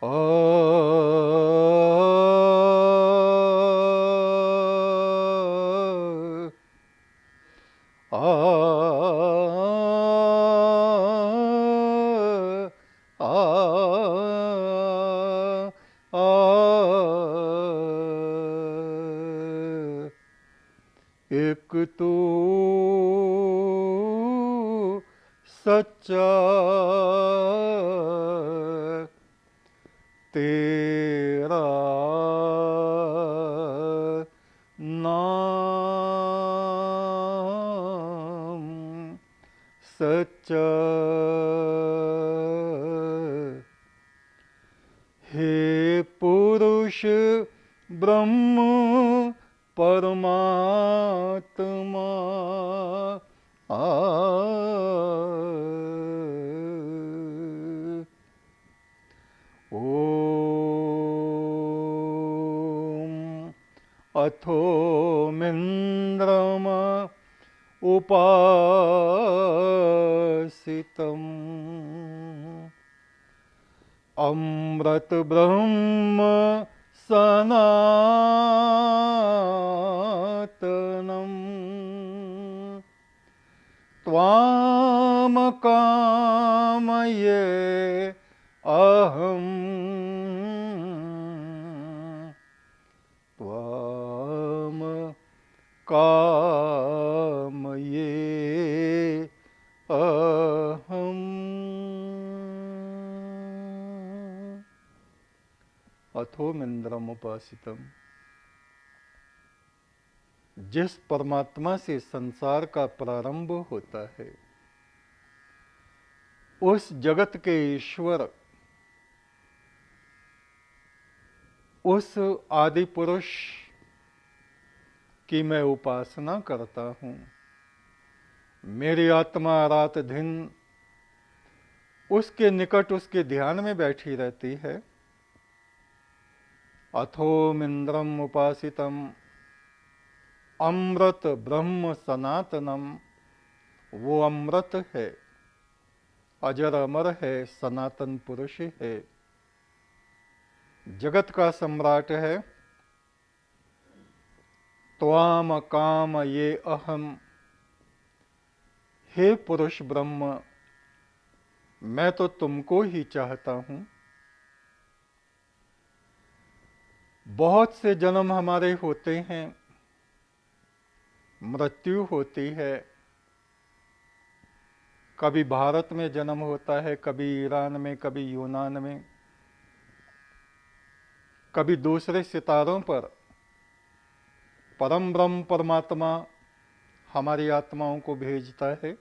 आ आ एक तू सच्चा तेरा नाम सच्चा हे पुरुष ब्रह्म परमात्मा आ ओम अथोमिन्द्रम उपासितम् अमृत ब्रह्म सनातनम् त्वाम कामये अहम् त्वाम कामये अहम्। अथोमिन्द्रम उपासितम। जिस परमात्मा से संसार का प्रारंभ होता है, उस जगत के ईश्वर, उस आदि पुरुष की मैं उपासना करता हूँ। मेरी आत्मा रात दिन उसके निकट, उसके ध्यान में बैठी रहती है। अथोमिन्द्रम उपासितम अमृत ब्रह्म सनातनम। वो अमृत है, अजर अमर है, सनातन पुरुष है, जगत का सम्राट है। त्वाम काम ये अहम। हे पुरुष ब्रह्म, मैं तो तुमको ही चाहता हूं। बहुत से जन्म हमारे होते हैं, मृत्यु होती है। कभी भारत में जन्म होता है, कभी ईरान में, कभी यूनान में, कभी दूसरे सितारों पर। परम ब्रह्म परमात्मा हमारी आत्माओं को भेजता है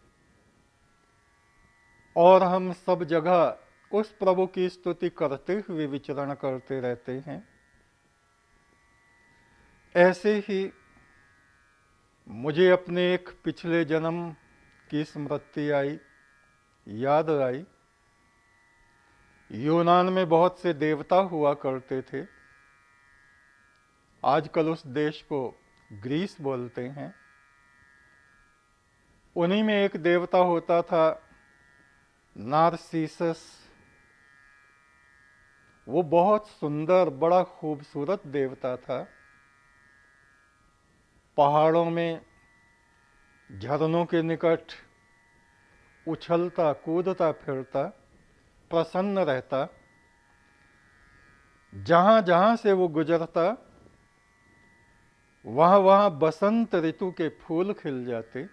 और हम सब जगह उस प्रभु की स्तुति करते हुए विचरण करते रहते हैं। ऐसे ही मुझे अपने एक पिछले जन्म की स्मृति आई, याद आई। यूनान में बहुत से देवता हुआ करते थे। आजकल उस देश को ग्रीस बोलते हैं। उन्हीं में एक देवता होता था नारसीसस। वो बहुत सुंदर, बड़ा खूबसूरत देवता था। पहाड़ों में झरनों के निकट उछलता कूदता फिरता, प्रसन्न रहता। जहां जहां से वो गुजरता, वहां वहां बसंत ऋतु के फूल खिल जाते।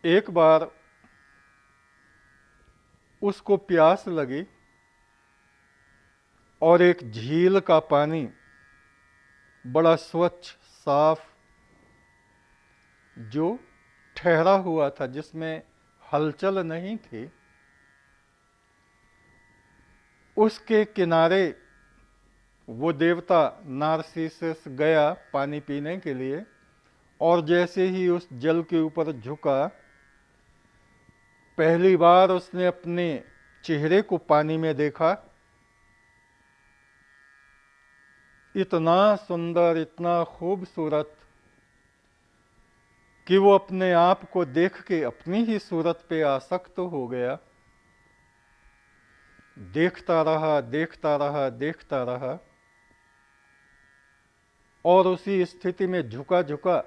एक बार उसको प्यास लगी और एक झील का पानी, बड़ा स्वच्छ साफ, जो ठहरा हुआ था, जिसमें हलचल नहीं थी, उसके किनारे वो देवता नारसीसस गया पानी पीने के लिए। और जैसे ही उस जल के ऊपर झुका, पहली बार उसने अपने चेहरे को पानी में देखा। इतना सुंदर, इतना खूबसूरत कि वो अपने आप को देख के अपनी ही सूरत पे आसक्त हो गया। देखता रहा, देखता रहा, देखता रहा, और उसी स्थिति में झुका झुका,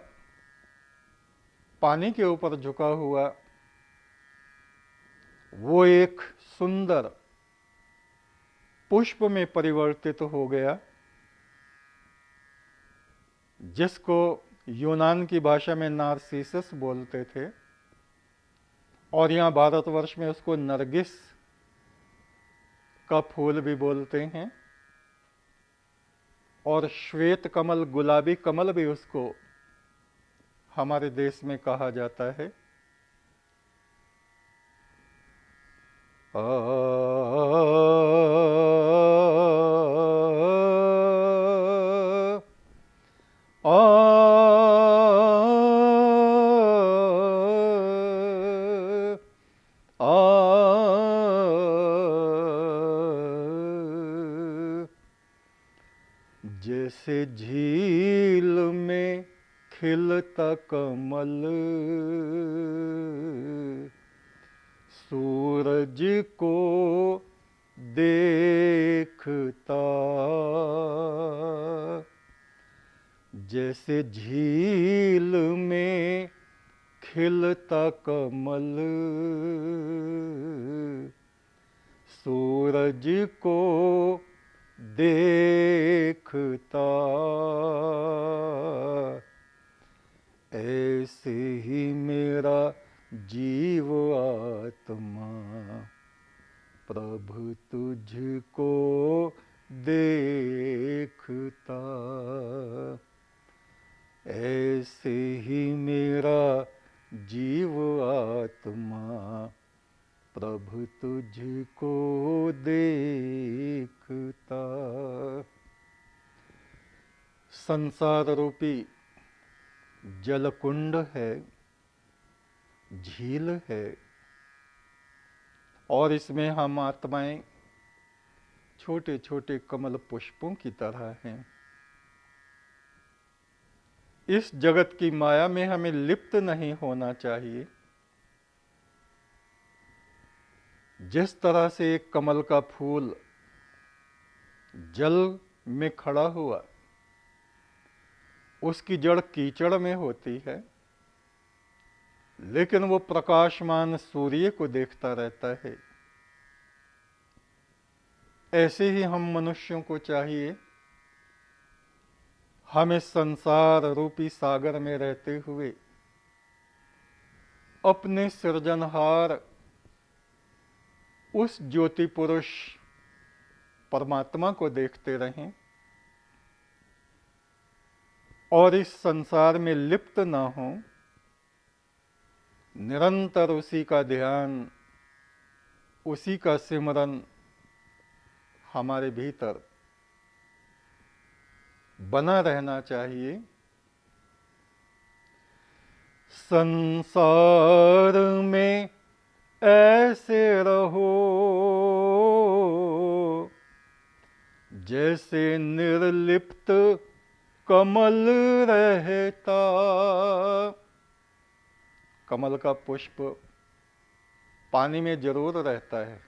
पानी के ऊपर झुका हुआ, वो एक सुंदर पुष्प में परिवर्तित हो गया, जिसको यूनान की भाषा में नार्सिसस बोलते थे, और यहाँ भारतवर्ष में उसको नरगिस का फूल भी बोलते हैं, और श्वेत कमल, गुलाबी कमल भी उसको हमारे देश में कहा जाता है। जैसे झील में खिलता कमल, सूरज को देखता, जैसे झील में खिलता कमल, सूरज को देखता, ऐसे ही मेरा जीव आत्मा प्रभु तुझको देखता, ऐसे ही मेरा जीव आत्मा प्रभु तुझको देखता। संसार रूपी जलकुंड है, झील है, और इसमें हम आत्माएं छोटे छोटे कमल पुष्पों की तरह हैं। इस जगत की माया में हमें लिप्त नहीं होना चाहिए। जिस तरह से एक कमल का फूल जल में खड़ा हुआ, उसकी जड़ कीचड़ में होती है, लेकिन वो प्रकाशमान सूर्य को देखता रहता है, ऐसे ही हम मनुष्यों को चाहिए, हमें संसार रूपी सागर में रहते हुए अपने सृजनहार उस ज्योति पुरुष परमात्मा को देखते रहें, और इस संसार में लिप्त ना हो, निरंतर उसी का ध्यान, उसी का सिमरन हमारे भीतर बना रहना चाहिए। संसार में ऐसे रहो जैसे निर्लिप्त कमल रहता। कमल का पुष्प पानी में जरूर रहता है,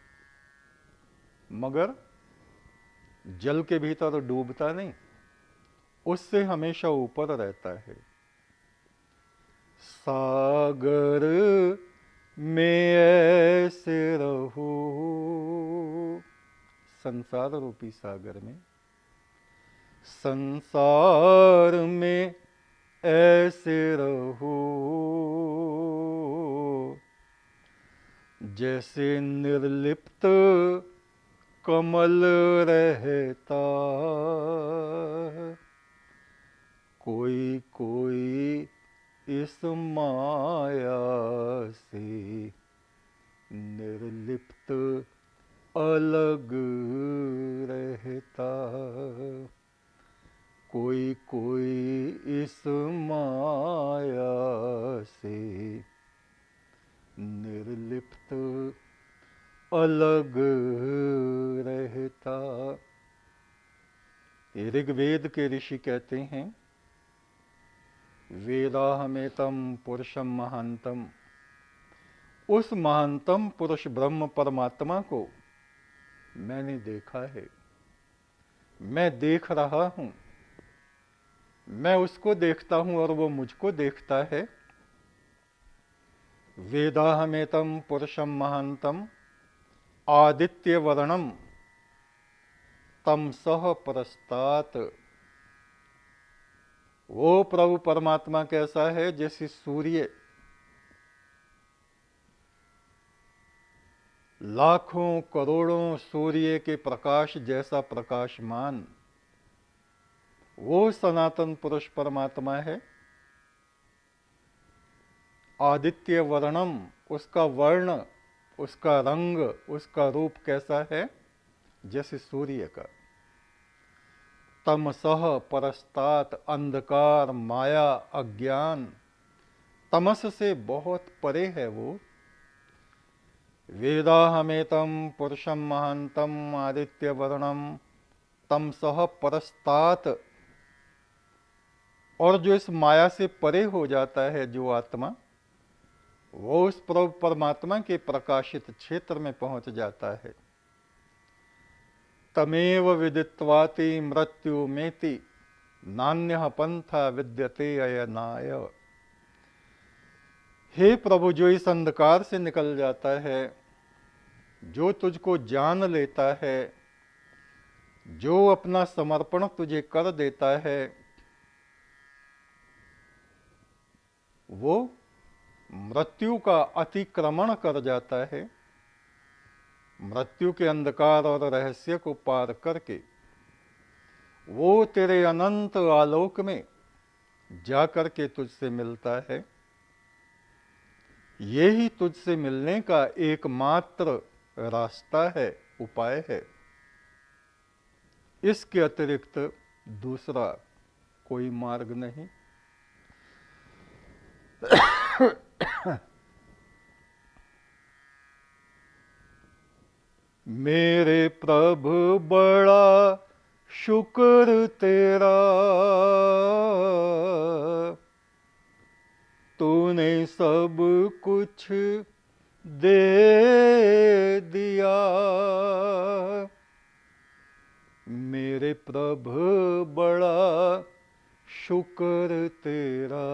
मगर जल के भीतर डूबता नहीं, उससे हमेशा ऊपर रहता है। सागर में ऐसे रहो, संसार रूपी सागर में, संसार में ऐसे रहो जैसे निर्लिप्त कमल रहता। कोई कोई इस माया से निर्लिप्त अलग रहता, कोई कोई इस माया से निर्लिप्त अलग रहता। ऋग्वेद के ऋषि कहते हैं, वेदाहमेतम पुरुषम महांतम, उस महानतम पुरुष ब्रह्म परमात्मा को मैंने देखा है, मैं देख रहा हूं, मैं उसको देखता हूं और वो मुझको देखता है। वेदाहमेतम पुरुषम महांतम आदित्य वर्णम तम सह परस्तात। वो प्रभु परमात्मा कैसा है? जैसे सूर्य लाखों करोड़ों सूर्य के प्रकाश जैसा प्रकाशमान, वो सनातन पुरुष परमात्मा है। आदित्य वर्णम, उसका वर्ण, उसका रंग, उसका रूप कैसा है? जैसे सूर्य का। तमसह परस्तात, अंधकार, माया, अज्ञान, तमस से बहुत परे है वो। वेदाहमेतम पुरुषम महांतम आदित्य वर्णम तम सह परस्तात। और जो इस माया से परे हो जाता है जो आत्मा, वो उस प्रभु परमात्मा के प्रकाशित क्षेत्र में पहुंच जाता है। तमेव विदित्वाति मृत्यु मेति नान्यः पंथा विद्यते अयनाय। हे प्रभु, जो इस अंधकार से निकल जाता है, जो तुझको जान लेता है, जो अपना समर्पण तुझे कर देता है, वो मृत्यु का अतिक्रमण कर जाता है। मृत्यु के अंधकार और रहस्य को पार करके वो तेरे अनंत आलोक में जाकर के तुझसे मिलता है। ये ही तुझसे मिलने का एकमात्र रास्ता है, उपाय है। इसके अतिरिक्त दूसरा कोई मार्ग नहीं। मेरे प्रभु बड़ा शुक्र तेरा, तूने सब कुछ दे दिया। मेरे प्रभु बड़ा शुक्र तेरा,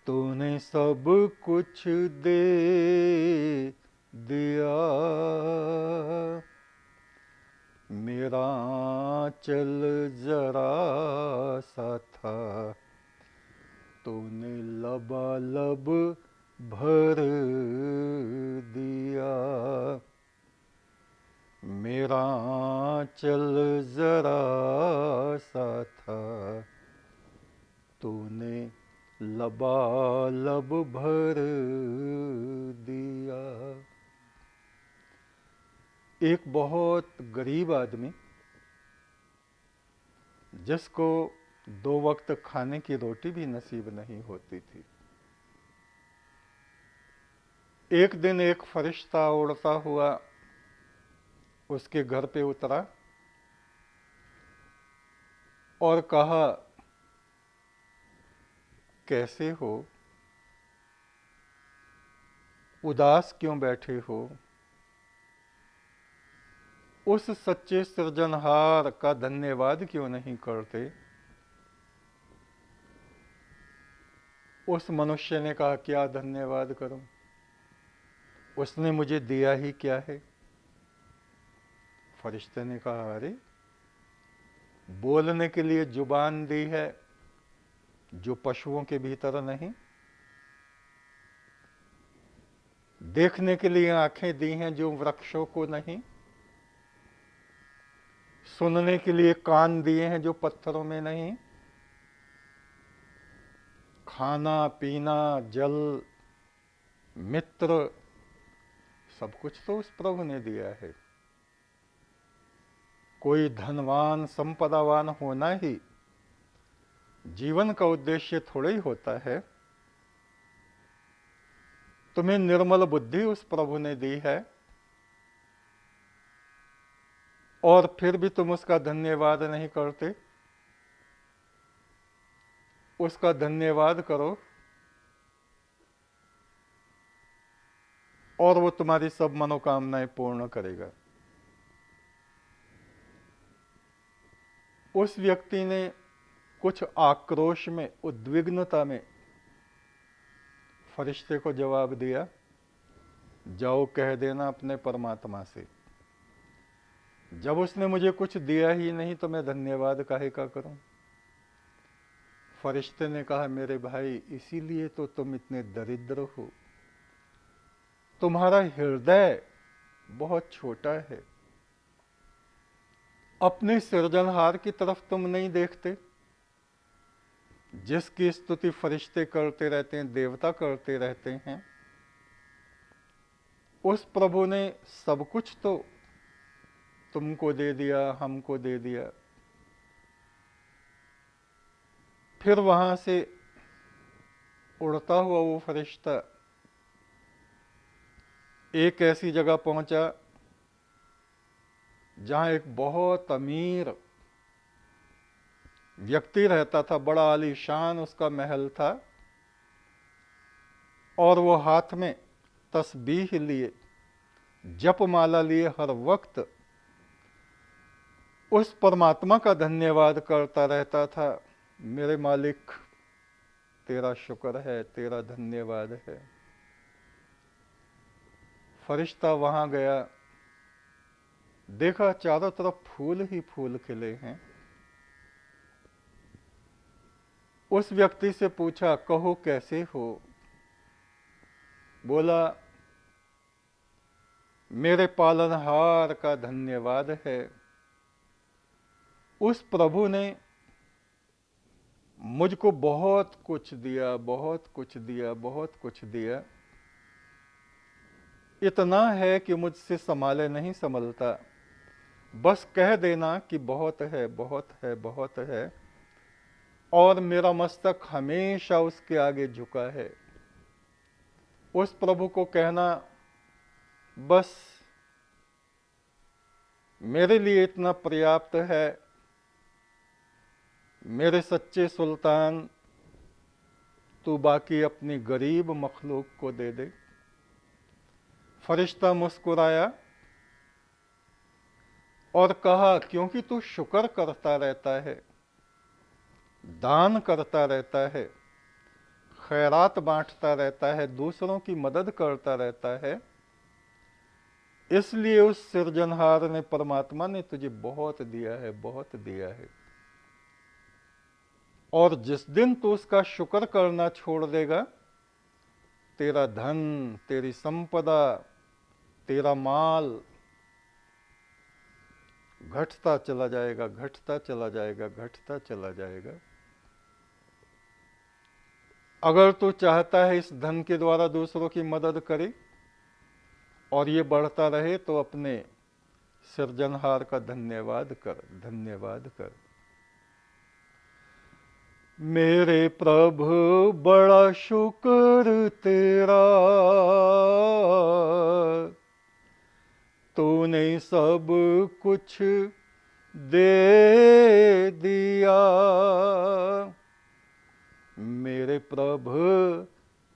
तूने सब कुछ दे दिया। मेरा आंचल जरा सा था, तूने लबालब भर दिया। मेरा आंचल जरा सा था, तूने लबालब भर दिया। एक बहुत गरीब आदमी, जिसको 2 वक्त खाने की रोटी भी नसीब नहीं होती थी, एक दिन एक फरिश्ता उड़ता हुआ उसके घर पे उतरा और कहा, कैसे हो? उदास क्यों बैठे हो? उस सच्चे सृजनहार का धन्यवाद क्यों नहीं करते? उस मनुष्य ने कहा, क्या धन्यवाद करूं? उसने मुझे दिया ही क्या है? फरिश्ते ने कहा, अरे बोलने के लिए जुबान दी है जो पशुओं के भीतर नहीं, देखने के लिए आंखें दी हैं जो वृक्षों को नहीं, सुनने के लिए कान दिए हैं जो पत्थरों में नहीं, खाना पीना जल मित्र सब कुछ तो उस प्रभु ने दिया है। कोई धनवान संपदावान होना ही जीवन का उद्देश्य थोड़ा ही होता है। तुम्हें निर्मल बुद्धि उस प्रभु ने दी है और फिर भी तुम उसका धन्यवाद नहीं करते। उसका धन्यवाद करो। और वो तुम्हारी सब मनोकामनाएं पूर्ण करेगा। उस व्यक्ति ने कुछ आक्रोश में, उद्विग्नता में फरिश्ते को जवाब दिया, जाओ कह देना अपने परमात्मा से, जब उसने मुझे कुछ दिया ही नहीं तो मैं धन्यवाद काहे का करूं। फरिश्ते ने कहा, मेरे भाई इसीलिए तो तुम इतने दरिद्र हो, तुम्हारा हृदय बहुत छोटा है, अपने सृजनहार की तरफ तुम नहीं देखते। जिसकी स्तुति फरिश्ते करते रहते हैं, देवता करते रहते हैं, उस प्रभु ने सब कुछ तो तुमको दे दिया, हमको दे दिया। फिर वहां से उड़ता हुआ वो फरिश्ता एक ऐसी जगह पहुंचा जहां एक बहुत अमीर व्यक्ति रहता था, बड़ा आलीशान उसका महल था, और वो हाथ में तस्बीह लिए, जपमाला लिए हर वक्त उस परमात्मा का धन्यवाद करता रहता था। मेरे मालिक तेरा शुक्र है, तेरा धन्यवाद है। फरिश्ता वहां गया, देखा चारों तरफ फूल ही फूल खिले हैं। उस व्यक्ति से पूछा, कहो कैसे हो? बोला, मेरे पालनहार का धन्यवाद है, उस प्रभु ने मुझको बहुत कुछ दिया, बहुत कुछ दिया, बहुत कुछ दिया। इतना है कि मुझसे संभाले नहीं संभलता, बस कह देना कि बहुत है, बहुत है, बहुत है, और मेरा मस्तक हमेशा उसके आगे झुका है। उस प्रभु को कहना, बस मेरे लिए इतना पर्याप्त है, मेरे सच्चे सुल्तान, तू बाकी अपनी गरीब मखलूक को दे दे। फरिश्ता मुस्कुराया और कहा, क्योंकि तू शुक्र करता रहता है, दान करता रहता है, खैरात बांटता रहता है, दूसरों की मदद करता रहता है, इसलिए उस सृजनहार ने, परमात्मा ने तुझे बहुत दिया है, बहुत दिया है। और जिस दिन तू उसका शुक्र करना छोड़ देगा, तेरा धन, तेरी संपदा, तेरा माल घटता चला जाएगा, घटता चला जाएगा, घटता चला जाएगा। अगर तू चाहता है इस धन के द्वारा दूसरों की मदद करे और ये बढ़ता रहे, तो अपने सृजनहार का धन्यवाद कर, धन्यवाद कर। मेरे प्रभु बड़ा शुक्र तेरा, तूने सब कुछ दे दिया। मेरे प्रभु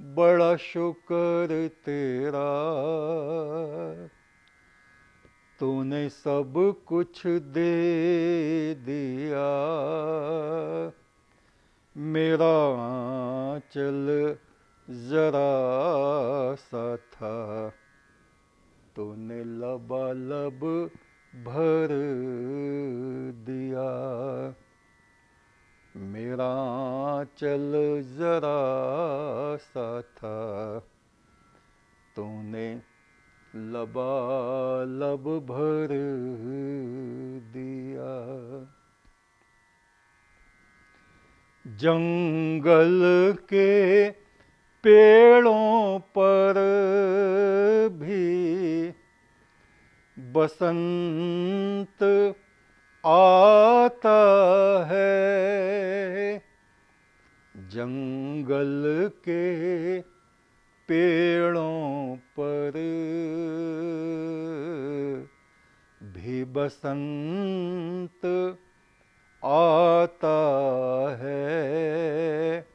बड़ा शुक्र तेरा, तूने सब कुछ दे दिया। मेरा आंचल जरा सा था, तूने लबालब भर दिया। मेरा आंचल जरा सा था, तूने लबालब भर दिया। जंगल के पेड़ों पर भी बसंत आता है। जंगल के पेड़ों पर भी बसंत आता है।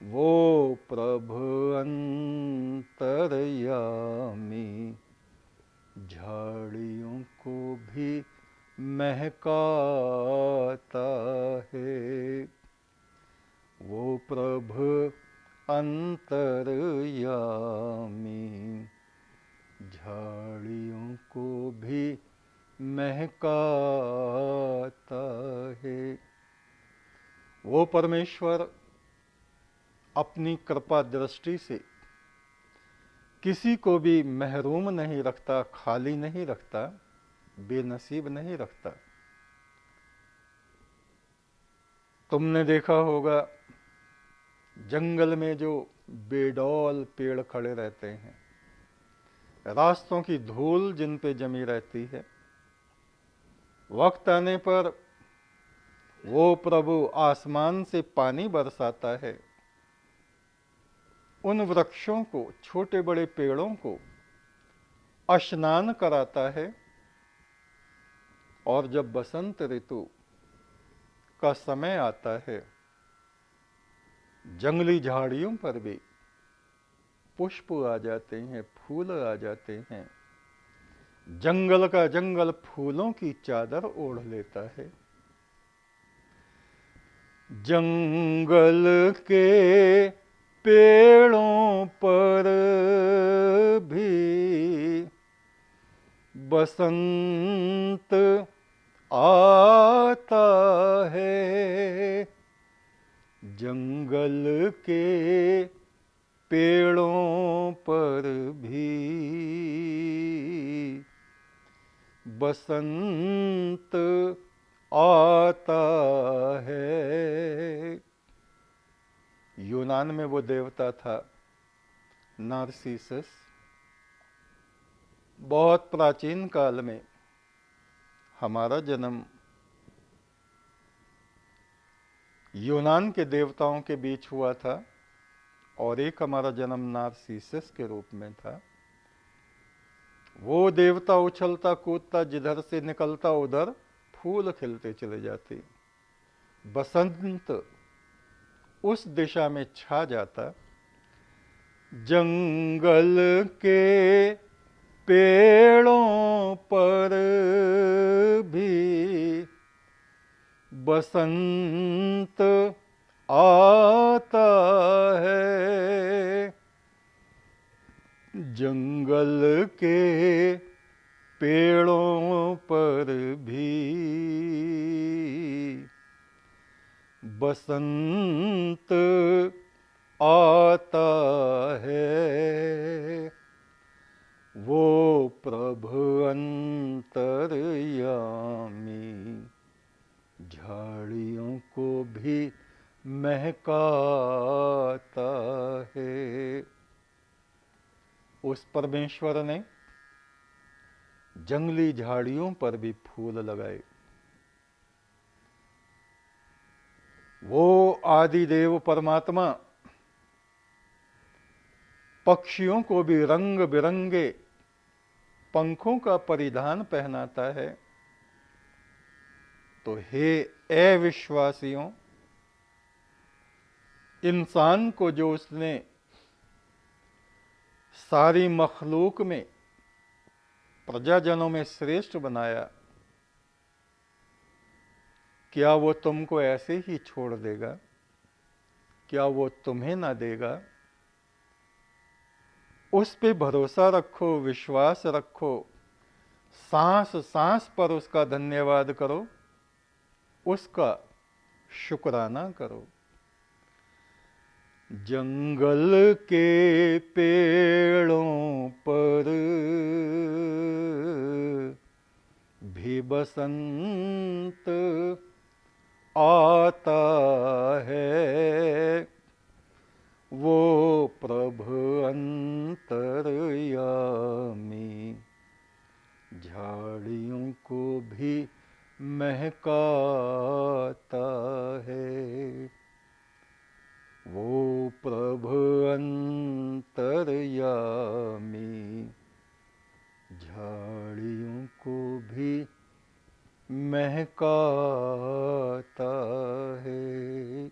वो प्रभु अंतर्यामी महकाता है। वो प्रभु अंतर्यामी झाड़ियों को भी महकाता है। वो परमेश्वर अपनी कृपा दृष्टि से किसी को भी महरूम नहीं रखता, खाली नहीं रखता, बेनसीब नहीं रखता। तुमने देखा होगा जंगल में जो बेडौल पेड़ खड़े रहते हैं, रास्तों की धूल जिन पे जमी रहती है, वक्त आने पर वो प्रभु आसमान से पानी बरसाता है, उन वृक्षों को, छोटे बड़े पेड़ों को स्नान कराता है। और जब बसंत ऋतु का समय आता है, जंगली झाड़ियों पर भी पुष्प आ जाते हैं, फूल आ जाते हैं। जंगल का जंगल फूलों की चादर ओढ़ लेता है। जंगल के पेड़ों पर भी बसंत आता है। जंगल के पेड़ों पर भी बसंत आता है। यूनान में वो देवता था नार्सिसस। बहुत प्राचीन काल में हमारा जन्म यूनान के देवताओं के बीच हुआ था और एक हमारा जन्म नार्सिसस के रूप में था। वो देवता उछलता कूदता, जिधर से निकलता उधर फूल खिलते चले जाते। बसंत उस दिशा में छा जाता। जंगल के पेड़ों पर भी बसंत आता है। जंगल के पेड़ों पर भी बसंत आता है। वो प्रभु अंतर्यामी झाड़ियों को भी महकाता है। उस परमेश्वर ने जंगली झाड़ियों पर भी फूल लगाए। वो आदिदेव परमात्मा पक्षियों को भी रंग बिरंगे पंखों का परिधान पहनाता है। तो हे अविश्वासियों, इंसान को जो उसने सारी मखलूक में प्रजाजनों में श्रेष्ठ बनाया, क्या वो तुमको ऐसे ही छोड़ देगा? क्या वो तुम्हें ना देगा? उस पे भरोसा रखो, विश्वास रखो, सांस सांस पर उसका धन्यवाद करो, उसका शुक्राना करो। जंगल के पेड़ों पर भी बसंत आता है। वो प्रभु अंतर्यामी झाड़ियों को भी महकाता है। वो प्रभु अंतर्यामी झाड़ियों को भी महकाता है।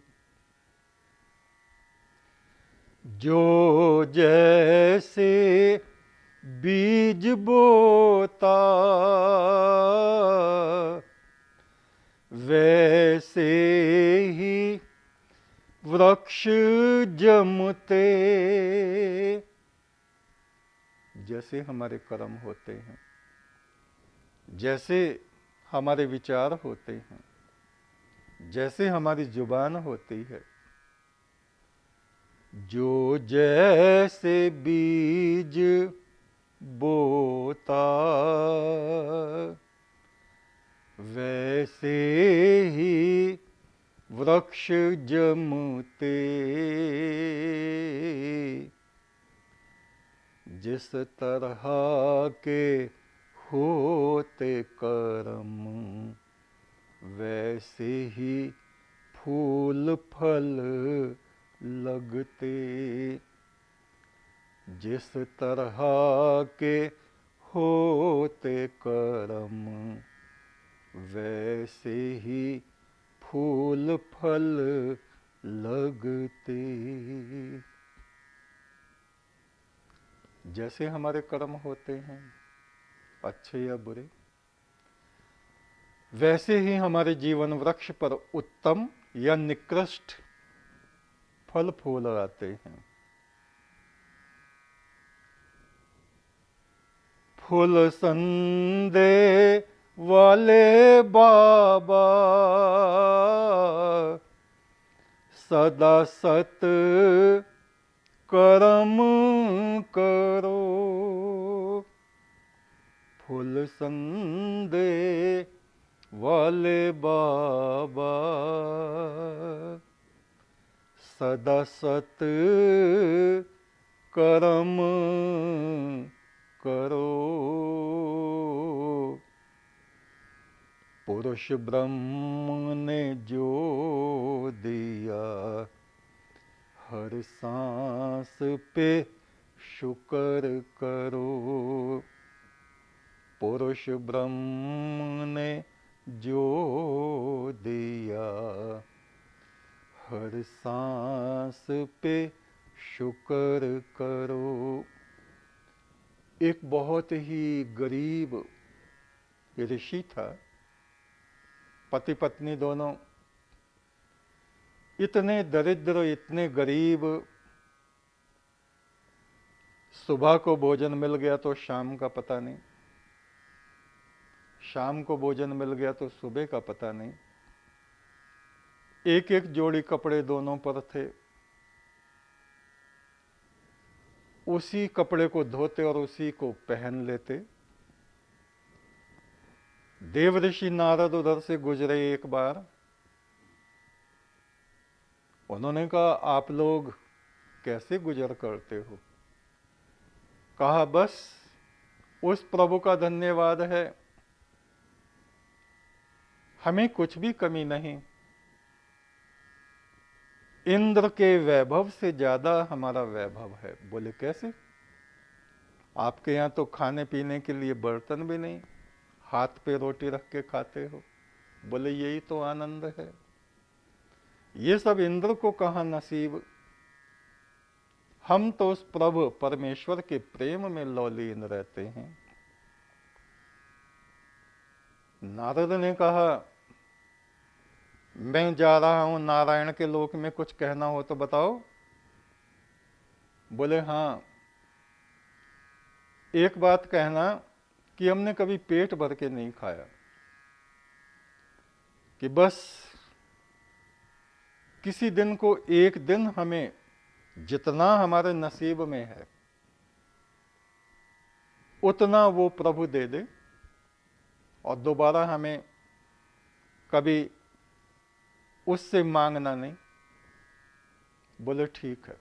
जो जैसे बीज बोता वैसे ही वृक्ष जमते। जैसे हमारे कर्म होते हैं, जैसे हमारे विचार होते हैं, जैसे हमारी जुबान होती है, जो जैसे बीज बोता वैसे ही वृक्ष जमते। जिस तरह के होते कर्म वैसे ही फूल फल लगते। जिस तरह के होते कर्म वैसे ही फूल फल लगते। जैसे हमारे कर्म होते हैं, अच्छे या बुरे, वैसे ही हमारे जीवन वृक्ष पर उत्तम या निकृष्ट फल फूल आते हैं। फूल संदे वाले बाबा सदा सत कर्म करो। फूल संदे वाले बाबा सदा सत कर्म करो। पुरुष ब्रह्म ने जो दिया हर सांस पे शुक्र करो। पुरुष ब्रह्म ने जो दिया हर सांस पे शुक्र करो। एक बहुत ही गरीब ऋषि था, पति पत्नी दोनों इतने दरिद्र, इतने गरीब, सुबह को भोजन मिल गया तो शाम का पता नहीं, शाम को भोजन मिल गया तो सुबह का पता नहीं। एक एक जोड़ी कपड़े दोनों पर थे, उसी कपड़े को धोते और उसी को पहन लेते। देव ऋषि नारद उधर से गुजरे एक बार, उन्होंने कहा आप लोग कैसे गुजर करते हो? कहा बस उस प्रभु का धन्यवाद है, हमें कुछ भी कमी नहीं। इंद्र के वैभव से ज्यादा हमारा वैभव है। बोले कैसे? आपके यहां तो खाने पीने के लिए बर्तन भी नहीं, हाथ पे रोटी रख के खाते हो। बोले यही तो आनंद है, ये सब इंद्र को कहां नसीब। हम तो उस प्रभु परमेश्वर के प्रेम में लौलीन रहते हैं। नारद ने कहा मैं जा रहा हूं नारायण के लोक में, कुछ कहना हो तो बताओ। बोले हाँ, एक बात कहना कि हमने कभी पेट भर के नहीं खाया, कि बस किसी दिन को एक दिन हमें जितना हमारे नसीब में है उतना वो प्रभु दे दे और दोबारा हमें कभी उससे मांगना नहीं। बोले ठीक है।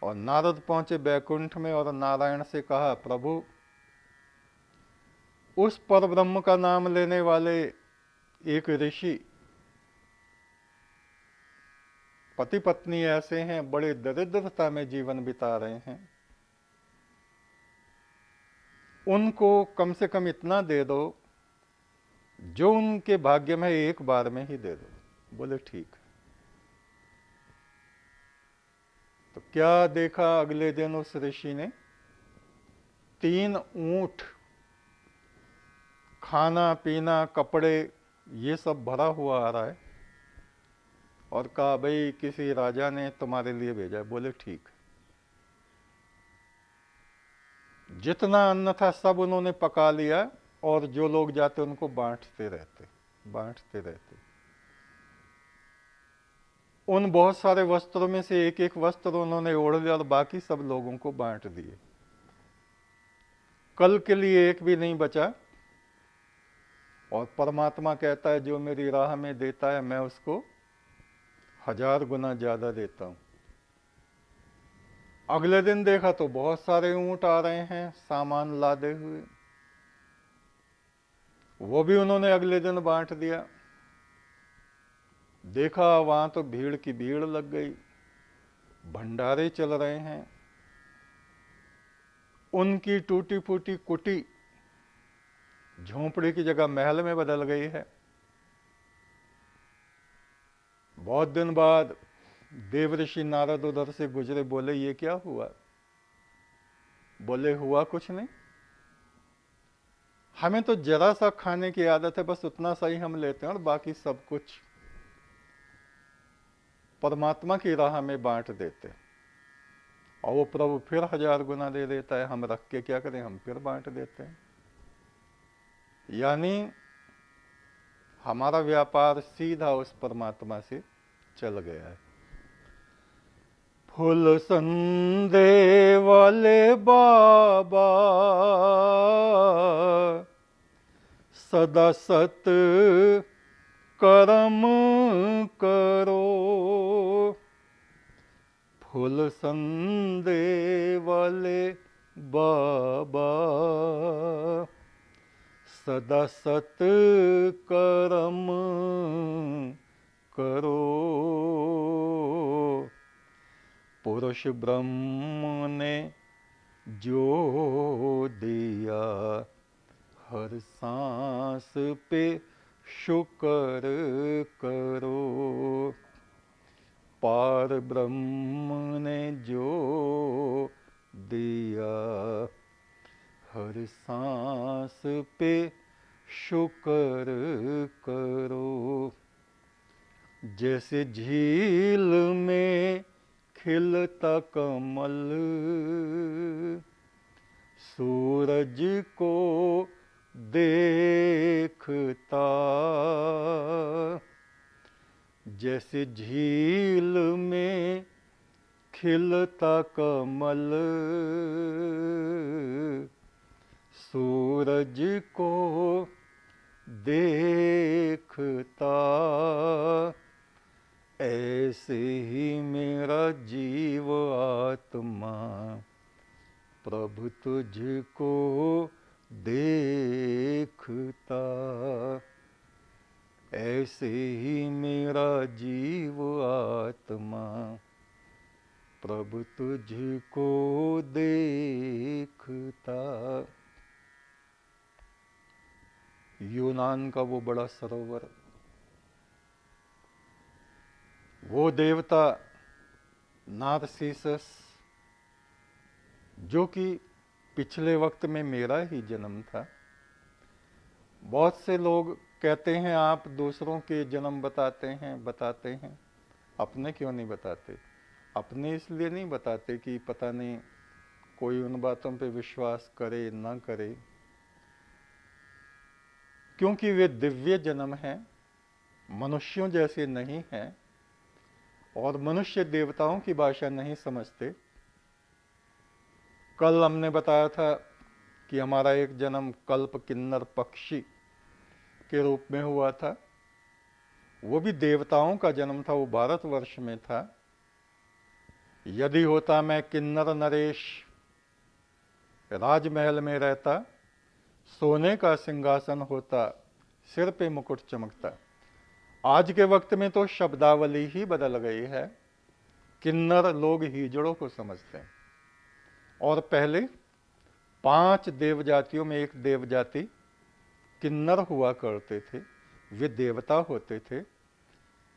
और नारद पहुंचे बैकुंठ में और नारायण से कहा प्रभु उस परब्रह्म का नाम लेने वाले एक ऋषि, पति पत्नी ऐसे हैं, बड़े दरिद्रता में जीवन बिता रहे हैं, उनको कम से कम इतना दे दो जो उनके भाग्य में एक बार में ही दे दो। बोले ठीक है। तो क्या देखा अगले दिन उस ऋषि ने? 3 ऊंट खाना पीना कपड़े ये सब भरा हुआ आ रहा है, और कहा भाई किसी राजा ने तुम्हारे लिए भेजा है। बोले ठीक है। जितना अन्न था सब उन्होंने पका लिया, और जो लोग जाते उनको बांटते रहते। उन बहुत सारे वस्त्रों में से एक एक वस्त्र उन्होंने ओढ़ लिया और बाकी सब लोगों को बांट दिए। कल के लिए एक भी नहीं बचा। और परमात्मा कहता है जो मेरी राह में देता है मैं उसको 1000 गुना ज्यादा देता हूं। अगले दिन देखा तो बहुत सारे ऊंट आ रहे हैं सामान लादे हुए, वो भी उन्होंने अगले दिन बांट दिया। देखा वहां तो भीड़ की भीड़ लग गई, भंडारे चल रहे हैं। उनकी टूटी फूटी कुटी झोंपड़ी की जगह महल में बदल गई है। बहुत दिन बाद देवऋषि नारद उधर से गुजरे, बोले ये क्या हुआ? बोले हुआ कुछ नहीं, हमें तो जरा सा खाने की आदत है, बस उतना सा ही हम लेते हैं और बाकी सब कुछ परमात्मा की राह में बांट देते। और वो प्रभु फिर 1000 गुना दे देता है, हम रख के क्या करें, हम फिर बांट देते हैं। यानी हमारा व्यापार सीधा उस परमात्मा से चल गया है। फूल संदे वाले बाबा सदा सत कर्म करो। फूल संदे वाले बाबा सदा सत कर्म करो। पुरुष ब्रह्म ने जो दिया हर सांस पे शुक्र करो। पार ब्रह्म ने जो दिया हर सांस पे शुक्र करो। जैसे झील में खिलता कमल सूरज को देखता, जैसे झील में खिलता कमल सूरज को देखता, ऐसे ही मेरा जीव आत्मा प्रभु तुझको देखता। ऐसे ही मेरा जीव आत्मा प्रभु तुझको देखता। यूनान का वो बड़ा सरोवर, वो देवता नारसिसस, जो कि पिछले वक्त में मेरा ही जन्म था। बहुत से लोग कहते हैं आप दूसरों के जन्म बताते हैं, अपने क्यों नहीं बताते? अपने इसलिए नहीं बताते कि पता नहीं कोई उन बातों पे विश्वास करे ना करे, क्योंकि वे दिव्य जन्म हैं, मनुष्यों जैसे नहीं हैं, और मनुष्य देवताओं की भाषा नहीं समझते। कल हमने बताया था कि हमारा एक जन्म कल्प किन्नर पक्षी के रूप में हुआ था। वो भी देवताओं का जन्म था, वो भारतवर्ष में था। यदि होता मैं किन्नर नरेश, राजमहल में रहता, सोने का सिंहासन होता, सिर पे मुकुट चमकता। आज के वक्त में तो शब्दावली ही बदल गई है, किन्नर लोग हिजड़ों को समझते हैं। और पहले 5 देव जातियों में एक देव जाति किन्नर हुआ करते थे, वे देवता होते थे।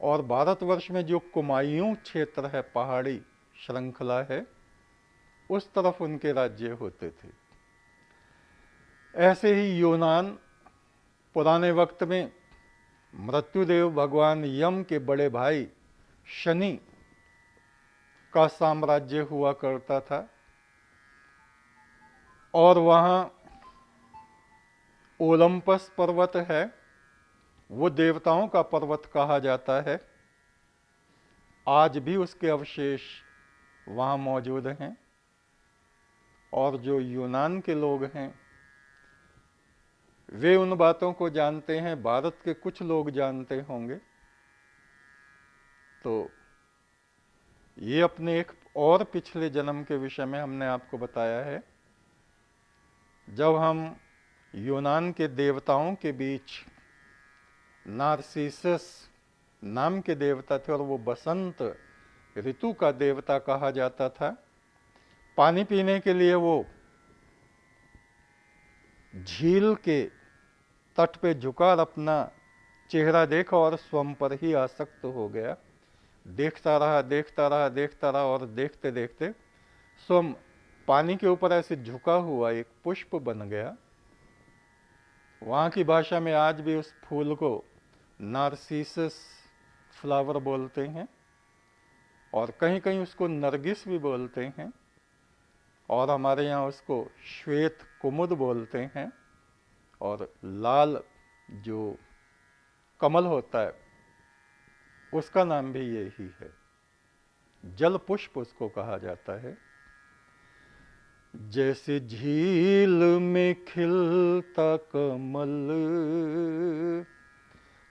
और भारतवर्ष में जो कुमायूं क्षेत्र है, पहाड़ी श्रृंखला है, उस तरफ उनके राज्य होते थे। ऐसे ही यूनान पुराने वक्त में मृत्युदेव भगवान यम के बड़े भाई शनि का साम्राज्य हुआ करता था और वहाँ ओलंपस पर्वत है, वो देवताओं का पर्वत कहा जाता है। आज भी उसके अवशेष वहाँ मौजूद हैं। और जो यूनान के लोग हैं वे उन बातों को जानते हैं, भारत के कुछ लोग जानते होंगे। तो ये अपने एक और पिछले जन्म के विषय में हमने आपको बताया है। जब हम यूनान के देवताओं के बीच नार्सिसस नाम के देवता थे और वो बसंत ऋतु का देवता कहा जाता था। पानी पीने के लिए वो झील के तट पे झुका और अपना चेहरा देखा और स्वयं पर ही आसक्त हो गया। देखता रहा, देखता रहा, देखता रहा और देखते देखते स्वयं पानी के ऊपर ऐसे झुका हुआ एक पुष्प बन गया। वहाँ की भाषा में आज भी उस फूल को नार्सिसस फ्लावर बोलते हैं और कहीं कहीं उसको नरगिस भी बोलते हैं और हमारे यहाँ उसको श्वेत कुमुद बोलते हैं। और लाल जो कमल होता है उसका नाम भी यही है, जल पुष्प उसको कहा जाता है। जैसे झील में खिलता कमल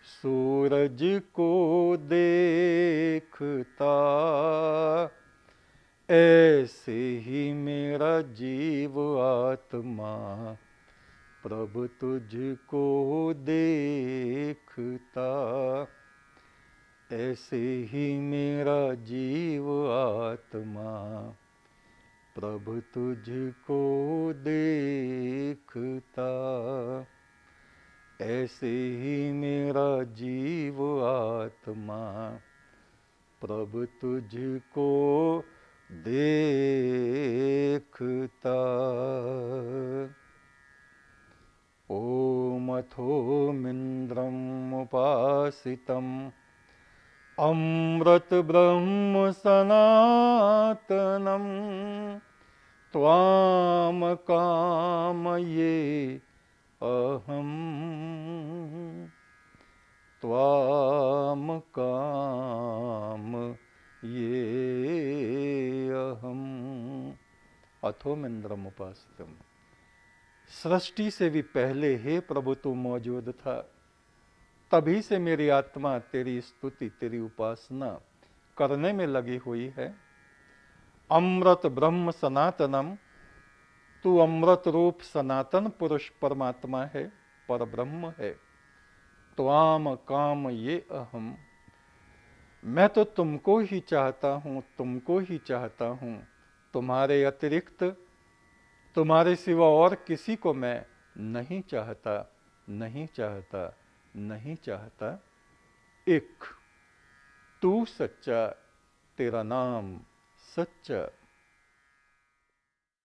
सूरज को देखता, ऐसे ही मेरा जीव आत्मा प्रभु तुझको देखता। ऐसे ही मेरा जीव आत्मा प्रभु तुझको देखता। ऐसे ही मेरा जीव आत्मा प्रभु तुझको देखता। ओम अथोमिन्द्रम् उपासितम् अमृत ब्रह्म सनातनम् त्वाम कामये अहम्, त्वाम कामये अहम्। अथोमिन्द्रम् उपासितम्, सृष्टि से भी पहले हे प्रभु तू मौजूद था, तभी से मेरी आत्मा तेरी स्तुति तेरी उपासना करने में लगी हुई है। अमृत ब्रह्म सनातनम, तू अमृत रूप सनातन पुरुष परमात्मा है, पर ब्रह्म है। त्वाम काम ये अहम, मैं तो तुमको ही चाहता हूँ, तुमको ही चाहता हूँ। तुम्हारे अतिरिक्त, तुम्हारे सिवा और किसी को मैं नहीं चाहता, नहीं चाहता, नहीं चाहता। एक तू सच्चा, तेरा नाम सच्चा।